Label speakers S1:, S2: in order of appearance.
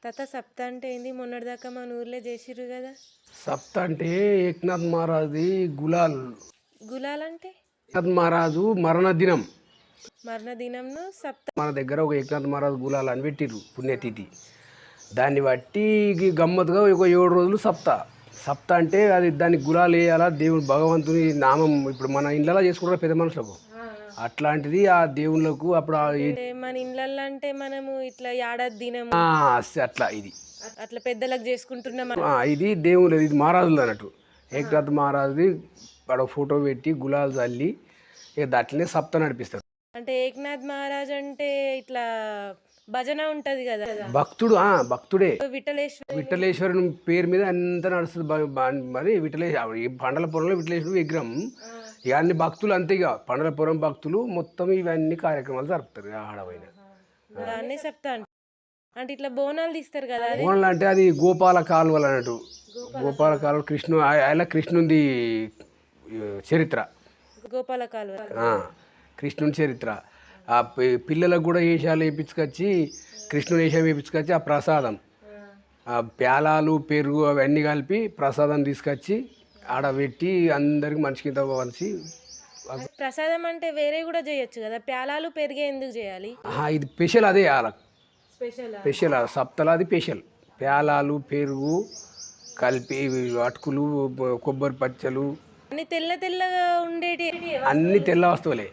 S1: తాత సప్త అంటే ఏంది? మొన్నటిదాకా మన ఊర్లో చేసిర్రు కదా.
S2: సప్త అంటే ఏక్నాథ్ మహారాజ్ది గులాల్.
S1: గులాల్ అంటే
S2: ఏక్నాథ్ మహారాజు మరణ దినం.
S1: మరణ దినంను సప్త.
S2: మన దగ్గర ఒక ఏక్నాథ్ మహారాజు గులాల్ అని పెట్టిర్రు పుణ్యతిథి. దాన్ని బట్టి గమ్మత్తుగా ఒక 7 రోజులు సప్త. సప్త అంటే అది దానికి గులాలు వేయాలా, దేవుడు భగవంతుని నామం. ఇప్పుడు మన ఇళ్ళలో చేసుకుంటారు పెద్ద మనుషులకు, అట్లాంటిది ఆ దేవుళ్ళకు అప్పుడు
S1: అంటే మన ఇండ్లల్లో అంటే మనము ఇట్లా ఏడాది దినము
S2: అట్లా ఇది
S1: అట్లా పెద్దలకు చేసుకుంటున్నాం.
S2: ఇది దేవుళ్ళు, ఇది మహారాజులు అన్నట్టు. ఏకనాథ్ మహారాజుది వాడు ఫోటో పెట్టి గులాలు చల్లి ఇక అట్లనే సప్త నడిపిస్తారు.
S1: అంటే ఏక్నాథ్ మహారాజ్ అంటే ఇట్లా భజన ఉంటది కదా.
S2: భక్తుడు భక్తుడే.
S1: విఠలేశ్వర
S2: విఠలేశ్వరుని పేరు మీద అంతా నడుస్తుంది. మరి ఈ పండలపురంలో విఠలేశ్వరుడు విగ్రహం. ఇక అన్ని భక్తులు అంతే, ఇక పండలపురం భక్తులు మొత్తం ఇవన్నీ కార్యక్రమాలు జరుపుతారు ఆడవైన.
S1: దాన్నే సప్త అంటే ఇట్లా బోనాలు తీస్తారు కదా.
S2: బోనాలు అంటే అది గోపాల కాలువలు అన్నట్టు. గోపాల కాలువ అలా కృష్ణుంది చరిత్ర.
S1: గోపాల కాలువ
S2: కృష్ణుని చరిత్ర. ఆ పిల్లలకు కూడా వేషాలు వేయించుకొచ్చి, కృష్ణుని వేషం వేయించుకొచ్చి ఆ ప్రసాదం, ఆ ప్యాలాలు పెరుగు అవన్నీ కలిపి ప్రసాదం తీసుకొచ్చి ఆడబెట్టి అందరికి మనిషికి ఇంత పంచి.
S1: ప్రసాదం అంటే వేరే కూడా చేయొచ్చు కదా, ప్యాలాలు పెరిగే ఎందుకు చేయాలి?
S2: ఇది స్పెషల్, అదే
S1: స్పెషల్
S2: సప్తల అది స్పెషల్. ప్యాలాలు పెరుగు కలిపి అటుకులు కొబ్బరి పచ్చలు
S1: అన్ని తెల్ల తెల్లగా ఉండేటి
S2: అన్ని తెల్ల వస్తువులే.